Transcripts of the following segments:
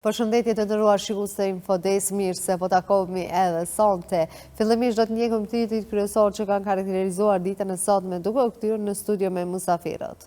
Përshëndetje të nderuar shikues të Infodes, mirë se po takohemi edhe sonte. Fillimisht do të ndjekim titujt kryesor që kanë karakterizuar ditën e sotme, duke u kthyer në studio me mysafirët.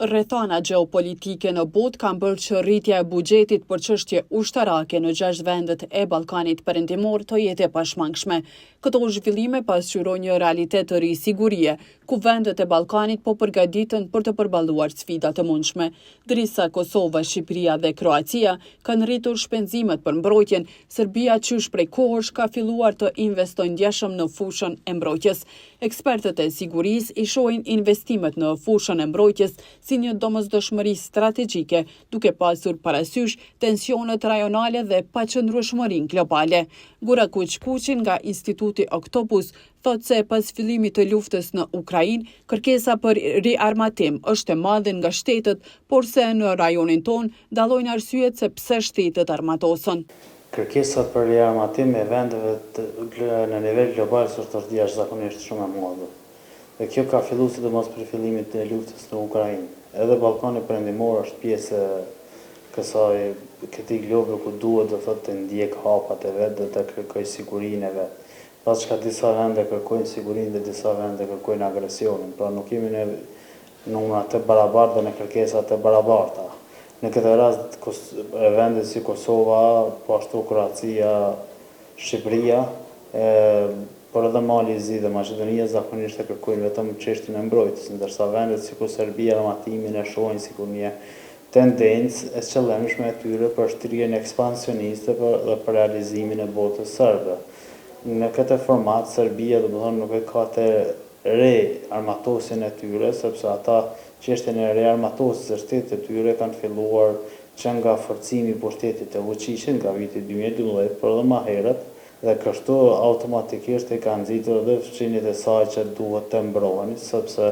Rrethana gjeopolitike në botë kanë bërë që rritja e buxhetit për çështje ushtarake në 6 vendet e Ballkanit Perëndimor të jetë e pashmangshme. Këto zhvillime pasqyrojnë një realitet të ri sigurie, ku vendet e Ballkanit po përgatiten për të përballuar sfida të mundshme. Ndërsa Kosova, Shqipëria dhe Kroacia kanë rritur shpenzimet për mbrojtjen, Serbia qysh prej kohësh ka filluar të investojë ndjeshëm në fushën e mbrojtjes. Ekspertët e sigurisë i shohin investimet në fushën e mbrojtjes si një domosdoshmëri strategjike, duke pasur parasysh tensionet rajonale dhe paqëndrueshmërinë globale. Gura Kuqi nga Instituti Octopus thotë se pas fillimit të luftës në Ukrainë, kërkesa për riarmatim është e madhe nga shtetet, por se në rajonin ton dallojnë arsyet se pse shtetet armatosen. Kërkesat për riarmatim e vendeve në nivel global është jashtëzakonisht shumë e madhe. Dhe kjo ka filluar sidomos për fillimin e luftës në Ukrainë. Edhe Ballkani Perëndimor është pjesë e këtij globi ku duhet të ndjek hapat e vet dhe të kërkojë sigurinë e vet. Pas çka disa vende kërkojnë sigurinë dhe disa vende kërkojnë agresionin, pra nuk jemi në numra të barabarta dhe në kërkesa të barabarta. Në këtë rast vendet si Kosova, po ashtu Kroacia, Shqipëria, por edhe Mali i Zi dhe Maqedonia zakonisht e kërkojnë vetëm çështjen e mbrojtjes, ndërsa vendet si Serbia armatimin e shohin sikur një tendencë e qëllimshme e tyre për shtrihjen ekspansioniste dhe për realizimin e botës serbe. Në këtë format Serbia nuk e ka të rearmatosjen e tyre, sepse ata çështjen e rearmatosjes së shtetit të tyre kanë filluar që nga forcimi i pushtetit të Vučićit nga viti 2012, por edhe më herët, dhe kështu automatikisht e kanë nxitur edhe fshinjet e saj që duhet të mbrohen, sepse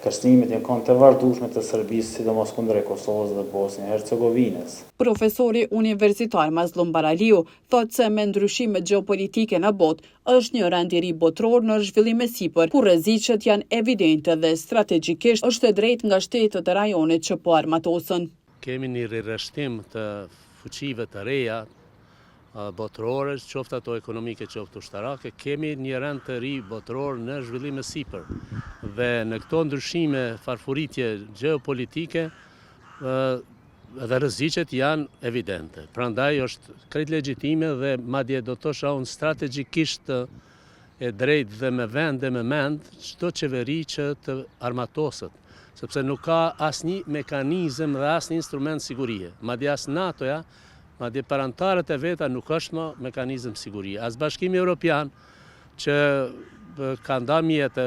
kërcënimet janë kanë të vazhdueshme të Serbisë, sidomos kundër Kosovës dhe Bosnjë-Hercegovinës. Profesori universitar Mazlum Baraliu thotë se me ndryshimet gjeopolitike në botë është një rend i ri botror në zhvillim e sipër, ku rreziqet janë evidente dhe strategjikisht është e drejtë nga shtetet e rajonit që po armatosen. Kemi një rirreshtim të fuqive të reja botërore, qoftë ato ekonomike, qoftë ushtarake, kemi një rend të ri botror në zhvillim e sipër. Dhe në këto ndryshime farfuritje gjeopolitike, edhe rreziqet janë evidente. Prandaj është krejt legjitime dhe madje do të thosha unë strategjikisht e drejtë dhe me vend dhe me mend çdo qeveri që të armatoset, sepse nuk ka asnjë mekanizëm dhe asnjë instrument sigurie. Madje as NATO-ja, madje për antarët e veta nuk është më mekanizëm sigurie. As Bashkimi Evropian që ka ndarë mjete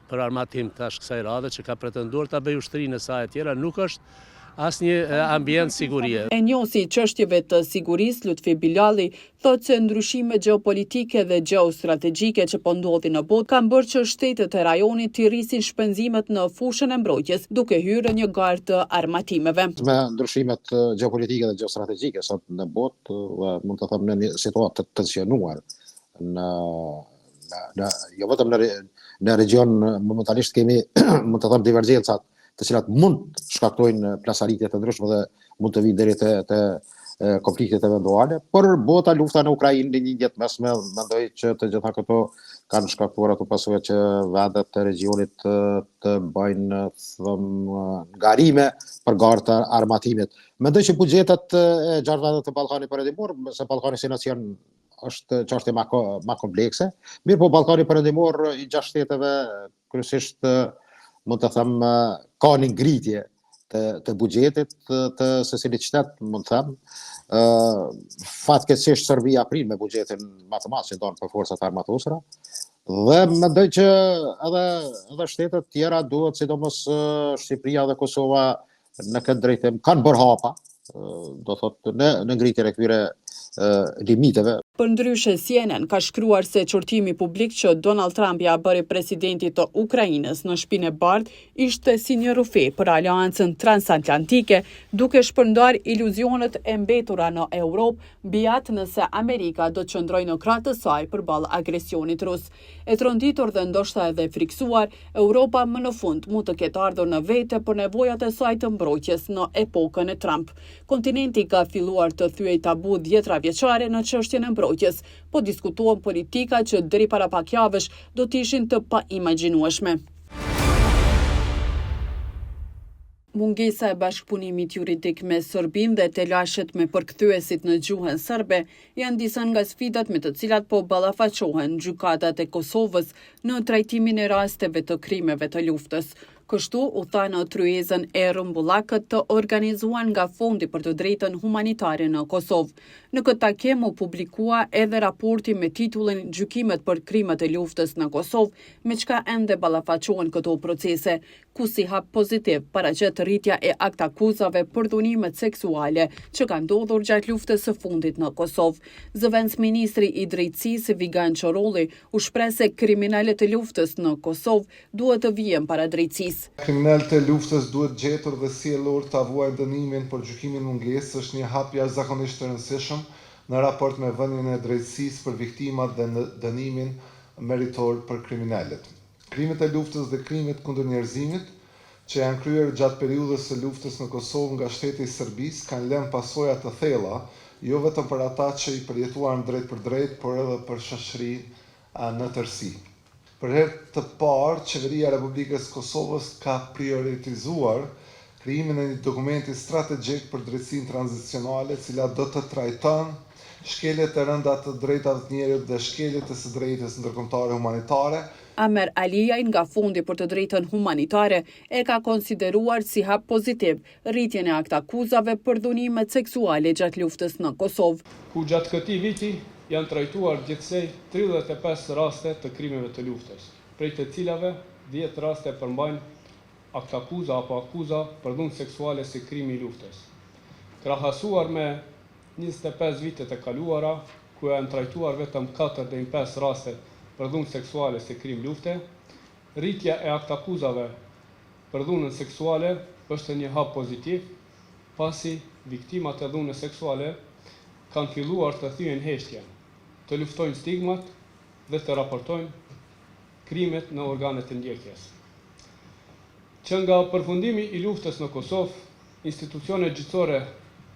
për armatim tash kësaj radhe, që ka pretenduar ta bëjë ushtrinë e saj e tjera, nuk është asnjë ambient sigurie. E njohësi çështjeve të sigurisë Lutfi Bilali thotë se ndryshimet gjeopolitike dhe gjeostrategjike që po ndodhin në botë kanë bërë që shtetet e rajonit të rrisin shpenzimet në fushën e mbrojtjes, duke hyrë në një garë të armatimeve. Me ndryshimet gjeopolitike dhe gjeostrategjike sot në botë, mund të them në një situatë të tensionuar jo vetëm në region momentalisht kemi mund të them divergjencat të cilat mund shkaktojnë plasaritje të ndryshme dhe mund të vinë deri te konfliktet eventuale, por bota lufta në Ukrainë në një jetë mesme, mendoj që të gjitha këto kanë shkaktuar ato pasojë që vendet të regionit të bëjnë ngarime për garë të armatimit. Mendoj që buxhetet e 6 vendeve të Ballkanit Perëndimor, se Ballkani si nacion është çështje më komplekse. Mirë, po Ballkani Perëndimor i 6 shteteve kryesisht mund të them ka një ngritje të buxhetit të secilit shtet, mund të them. Fatkeqësisht Serbia prin me buxhetin më të madh që don për forcat armatosura. Dhe mendoj që edhe shtetet tjera duhet, sidomos Shqipëria dhe Kosova në këtë drejtim kanë bërë hapa, do thotë në ngritjen e këtyre limiteve. Përndryshe, CNN ka shkruar se qortimi publik që Donald Trump ja bëri presidentit të Ukrainës në Shtëpinë e Bardhë ishte si një rufe për aleancën transatlantike, duke shpërndar iluzionet e mbetura në Europë, mbi atë nëse Amerika do të qëndrojë në krah të saj përballë agresionit rus. E tronditur dhe ndoshta edhe friksuar, Europa më në fund mund të ketë ardhur në vete për nevojat e saj të mbrojtjes në epokën e Trump. Kontinenti ka filluar të thyej tabu 10 vjeçare në çështjen e mbrojtjes, po diskutohen politika që deri para pak javësh do të ishin të paimagjinueshme. Mungesa e bashkëpunimit juridik me Serbinë dhe telashet me përkthyesit në gjuhën serbe janë disa nga sfidat me të cilat po ballafaqohen gjykatat e Kosovës në trajtimin e rasteve të krimeve të luftës. Kështu u tha në tryezën e rrumbullakët të organizuar nga Fondi për të Drejtën Humanitare në Kosovë. Në këtë takim u publikua edhe raporti me titullin Gjykimet për krimet e luftës në Kosovë, me çka ende ballafaqohen këto procese, ku si hap pozitiv paraqet rritja e aktakuzave për dhunimet seksuale që kanë ndodhur gjatë luftës së fundit në Kosovë. Zëvendës ministri i drejtësisë Vigan Çorolli u shpreh se kriminalet e luftës në Kosovë duhet të vijen para drejtësisë. Kriminalët e luftës duhet gjetur dhe sjellur ta vuajnë dënimin për gjykimin mungesë është një hap jashtëzakonisht të rëndësishëm në raport me vënien e drejtësisë për viktimat dhe në dënimin meritor për kriminalet. Krimet e luftës dhe krimet kundër njerëzimit që janë kryer gjatë periudhës së luftës në Kosovë nga shteti i Serbisë kanë lënë pasoja të thella, jo vetëm për ata që i përjetuan drejt për drejt, por edhe për shoqërinë në tërësi. Për herë të parë, Qeveria e Republikës Kosovës ka prioritizuar krijimin e një dokumenti strategjik për drejtësinë tranzicionale, e cila do të trajton shkeljet e rënda të drejtave të njerëzit dhe shkeljet e së drejtës ndërkombëtare humanitare. Amer Aliaj nga Fondi për të Drejtën Humanitare e ka konsideruar si hap pozitiv rritjen e aktakuzave për dhunimet seksuale gjatë luftës në Kosovë. Ku gjatë këtij viti janë trajtuar gjithsej 35 raste të krimeve të luftës, prej të cilave 10 raste përmbajnë aktakuza apo akuza për dhunë seksuale si krimi i luftës. Krahasuar me 25 vitet e kaluara, ku janë trajtuar vetëm 4 deri në 5 raste për dhunë seksuale si krim lufte, rritja e aktakuzave për dhunën seksuale është një hap pozitiv, pasi viktimat e dhunës seksuale kanë filluar të thyen heshtjen, të luftojnë stigmat dhe të raportojnë krimet në organet e ndjekjes. Që nga përfundimi i luftës në Kosovë, institucionet gjyqësore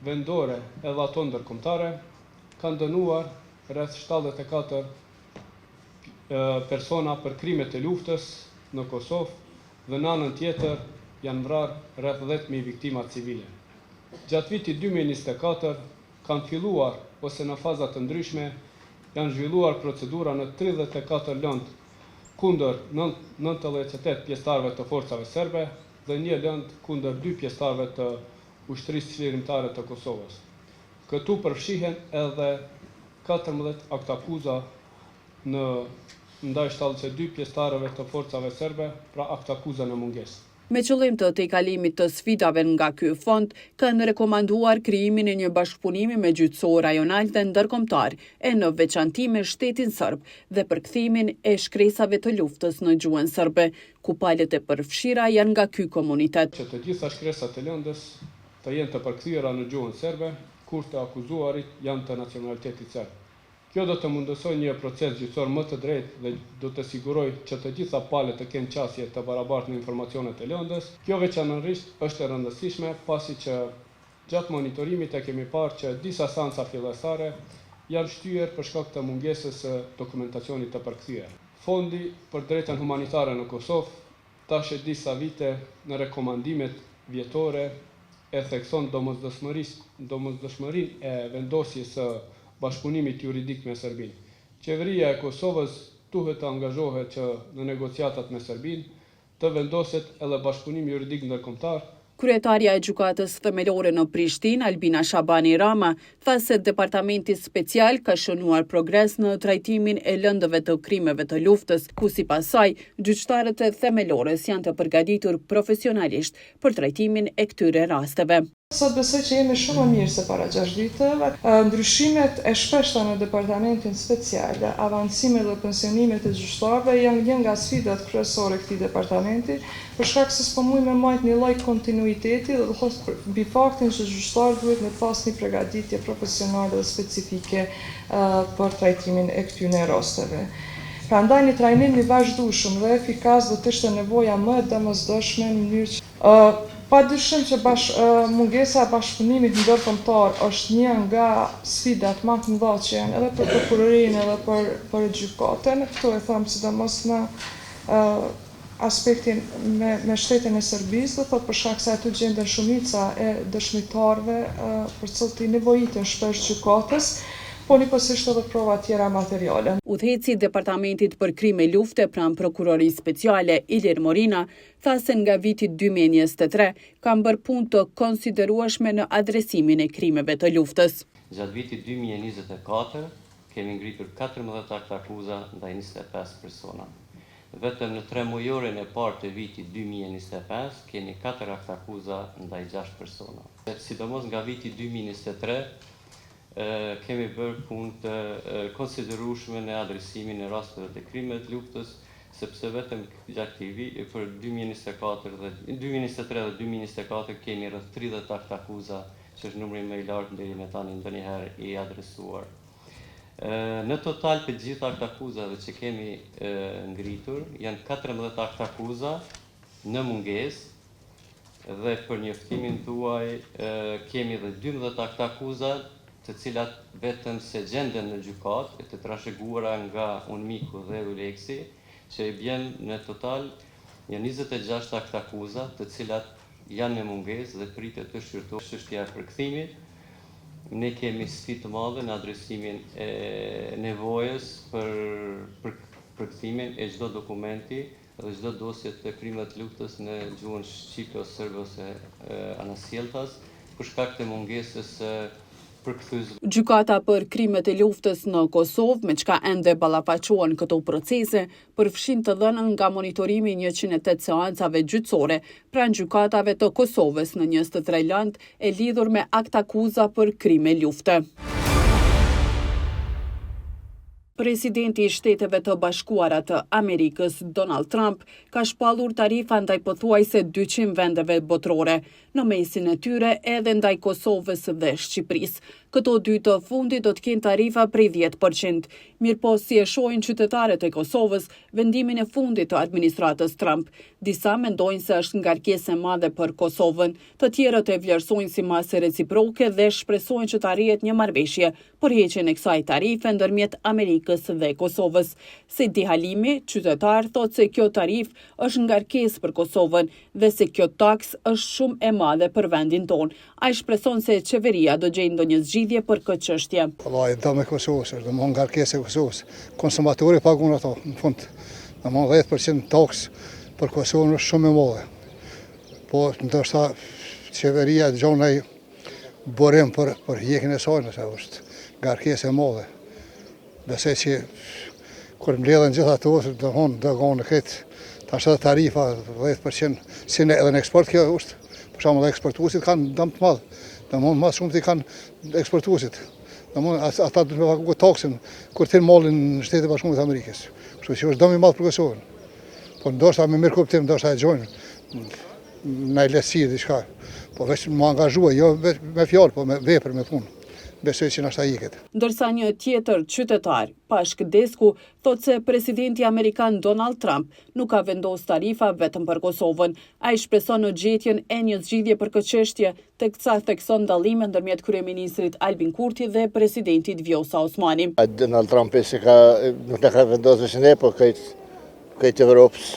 vendore edhe ato ndërkombëtare kanë dënuar rreth 74 persona për krimet e luftës në Kosovë dhe në anën tjetër janë vrarë rreth 10.000 viktima civile. Gjatë vitit 2024 kanë filluar ose në faza të ndryshme janë zhvilluar procedura në 34 lëndë kundër 98 pjesëtarëve të forcave serbe dhe një lëndë kundër 2 pjesëtarëve të ushtrisë çlirimtare të Kosovës. Këtu përfshihen edhe 14 aktakuza ndaj 72 pjesëtarëve të forcave serbe, pra aktakuza në mungesë. Me qëllim të tejkalimit të sfidave nga ky fond, kanë rekomanduar krijimin e një bashkëpunimi me gjyqësor rajonal dhe ndërkombëtar, e në veçanti me shtetin serb dhe përkthimin e shkresave të luftës në gjuhën serbe, ku palët e përfshira janë nga ky komunitet. Që të gjitha shkresat e lëndës të jenë të përkthyera në gjuhën serbe, kur të akuzuarit janë të nacionalitetit serb. Kjo do të mundësoj një proces gjyqësor më të drejtë dhe do të siguroj që të gjitha palët të kenë qasje të barabartë në informacionet e lëndës. Kjo veçanërisht është e rëndësishme pasi që gjatë monitorimit e kemi parë që disa sanca fillestare janë shtyher për shkak të mungesës së dokumentacionit të përkthyer. Fondi për Drejtën Humanitare në Kosovë tash e disa vite në rekomandimet vjetore e thekson domosdoshmërinë e vendosjes së bashkëpunimit juridik me Serbinë. Qeveria e Kosovës duhet të angazhohet që në negociatat me Serbinë të vendoset edhe bashkëpunim juridik ndërkombëtar. Kryetaria e gjykatës themelore në Prishtinë, Albina Shabani Rama, tha se departamenti special ka shënuar progres në trajtimin e lëndëve të krimeve të luftës, ku sipas saj, gjyqtarët e themelores janë të përgatitur profesionalisht për trajtimin e këtyre rasteve. Sot besoj që jemi shumë më mirë se para 6 viteve. Ndryshimet e shpeshta në departamentin special, avancimet dhe pensionimet e gjyqtarëve janë një nga sfidat kryesore këtij departamenti, për shkak se s'po mujmë me majt një lloj kontinuiteti dhe thos mbi faktin që gjyqtarët duhet me pas një përgatitje profesionale dhe specifike për trajtimin e këtyre rasteve. Prandaj një trajnim i vazhdueshëm dhe efikas do të ishte nevoja më e domosdoshme në mënyrë që padyshim që mungesa e bashkëpunimit ndërkombëtar është një nga sfidat më të mëdha që janë edhe për prokurorinë edhe për gjykatën. Këto e them sidomos në aspektin me shtetin e Serbisë, do thotë për shkak se aty gjenden shumica e dëshmitarëve për cilët i nevojiten shpesh gjykatës, po njëkohësisht edhe prova tjera materiale. Udhëheci i Departamentit për Krime Lufte pranë Prokurorisë Speciale Ilir Morina tha se nga viti 2023 kanë bërë punë të konsiderueshme në adresimin e krimeve të luftës. Gjatë vitit 2024 kemi ngritur 14 akte akuza ndaj 25 persona. Vetëm në 3 mujorin e parë të vitit 2025 kemi 4 akte akuza ndaj 6 persona. Sidomos nga viti 2023 kemi bërë punë të konsiderueshme në adresimin e rasteve të krimeve të luftës, sepse vetëm gjatë këtij viti për 2023 dhe 2024 kemi rreth 30 akte akuza, që është numri më i lartë deri më tani ndonjëherë i adresuar. Në total për gjitha akte akuzave që kemi ngritur janë 14 akte akuza në mungesë dhe për njoftimin tuaj kemi edhe 12 akte akuza të cilat vetëm se gjenden në gjykatë të trashëguara nga Unmiku dhe Uleksi, që i bjen në total janë 26 akte akuza të cilat janë në mungesë dhe pritet të shqyrtohet çështja e përkthimit. Ne kemi sfidë të madhe në adresimin e nevojës për përkthimin e çdo dokumenti dhe çdo dosje të krimeve të luftës në gjuhën shqipe ose serbe ose anasjelltas për shkak të mungesës Gjykata për krimet e luftës në Kosovë, me çka ende ballafaqohen këto procese, përfshin të dhënën nga monitorimi 108 seancave gjyqësore pranë gjykatave të Kosovës në 23 land e lidhur me akt akuza për krime lufte. Presidenti i Shteteve të Bashkuara të Amerikës, Donald Trump, ka shpallur tarifa ndaj pothuajse 200 vendeve botërore, në mesin e tyre edhe ndaj Kosovës dhe Shqipërisë. Këto dy të fundit do të kenë tarifa prej 10%, mirëpo si e shohin qytetarët e Kosovës vendimin e fundit të administratës Trump. Disa mendojnë se është ngarkesë e madhe për Kosovën, të tjerët e vlerësojnë si masë reciproke dhe shpresojnë që të arrihet një marrëveshje për heqjen e kësaj tarife ndërmjet Amerikës dhe Kosovës. Sedi Halimi, qytetar, thotë se kjo tarifë është ngarkesë për Kosovën dhe se kjo taks është shumë e madhe për vendin tonë. Ai shpreson se qeveria do gjejë ndonjë zgjidhje për këtë çështje. Vallai dëm e Kosovës, domthon ngarkesë e Kosovës. Konsumatori pagun ato, në fund. Domthon 10% taks për Kosovën është shumë e madhe. Po ndoshta qeveria dëgjon ai burim për hjekjen e saj, nëse është ngarkesë e madhe. Besoj që kur mbledhen gjithë ato, domthon do gjonë këtë tash tarifa 10%, si edhe në eksport kjo është. Për shembull, eksportuesit kanë dëm të madh. Domthon më shumë ti kanë eksportuesit. Domthon ata do të paguajnë taksën kur tin mollin në Shtetet e Bashkuara të Amerikës. Kështu që është dëm i madh për Kosovën. Po ndoshta me mirë kuptim ndoshta e gjojnë në lehtësi diçka. Po vetëm më angazhuaj, jo me fjalë, po me vepër, me punë. Besoj që nashta iket. Ndërsa një tjetër qytetar, Pashk Desku, thotë se presidenti amerikan Donald Trump nuk ka vendosur tarifa vetëm për Kosovën. Ai shpreson në gjetjen e një zgjidhje për këtë çështje, teksa thekson dallime ndërmjet kryeministrit Albin Kurti dhe presidentit Vjosa Osmani. Donald Trump nuk ka vendosur ne, po këtë Evropës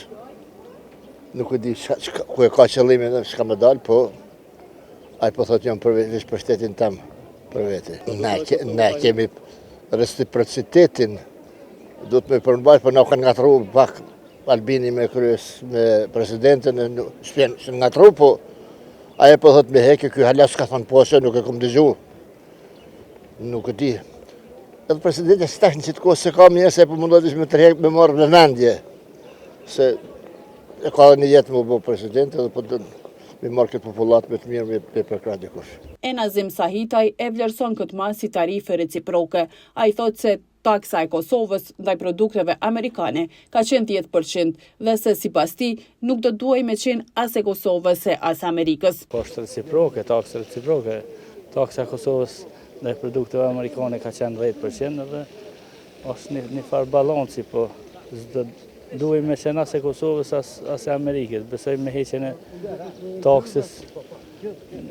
nuk e di ku e ka qëllimin çka më dal, po ai po thotë jam përveç për shtetin tim. Ne kemi reciprocitetin, do të me përmbajt, për në kanë ngatru pak Albini me presidentin, që ngatru, po aje po thot me heke, kjo halas ka thonë posë, nuk e kom dëgju, nuk e di. Edhe presidentin si tash në qitë kohë se ka mje, se po mundot ishme të rejek me marrë në vendje, se e ka dhe një jetë më bo president, edhe po me marrë këtë popullat me të mirë me përkra dikush. Enazim Sahitaj e vlerëson këtë mas si tarife reciproke. Ai thotë se taksa e Kosovës ndaj produkteve amerikane ka qenë 10% dhe se sipas tij nuk do duhej me qenë as e Kosovës se as Amerikës. Po është reciproke, taksa reciproke. Taksa e Kosovës ndaj produkteve amerikane ka qenë 10% dhe është një farë balanci, po s'do duhej me qenë as e Kosovës as e Amerikës. Besoj me heqjen e taksës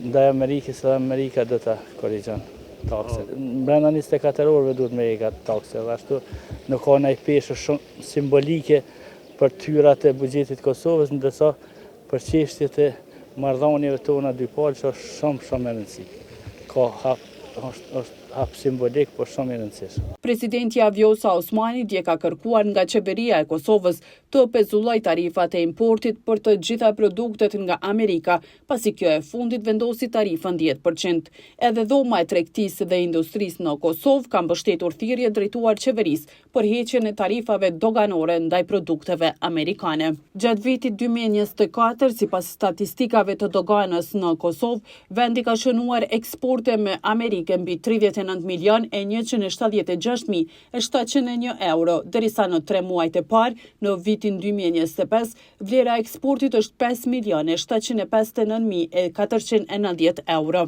ndaj Amerikës dhe Amerika do ta korrigjon taksën. Brenda 24 orëve duhet me heqë taksë dhe ashtu nuk ka ndaj peshë shumë simbolike për tyrat e buxhetit të Kosovës, ndërsa për çështjet e marrëdhënieve tona dypalë që është shumë e rëndësishme. Ka është hap simbolik, por shumë i rëndësishëm. Presidenti Vjosa Osmani dje ka kërkuar nga qeveria e Kosovës të pezulloj tarifat e importit për të gjitha produktet nga Amerika, pasi kjo e fundit vendosi tarifën 10%. Edhe dhoma e tregtisë dhe industrisë në Kosovë ka mbështetur thirrje drejtuar qeverisë për heqjen e tarifave doganore ndaj produkteve amerikane. Gjatë vitit 2024, sipas statistikave të doganës në Kosovë, vendi ka shënuar eksporte me Amerikë mbi 39.176.701 euro, derisa në 3 muajt e parë në vitin 2025, vlera e eksportit është 5.759.490 euro.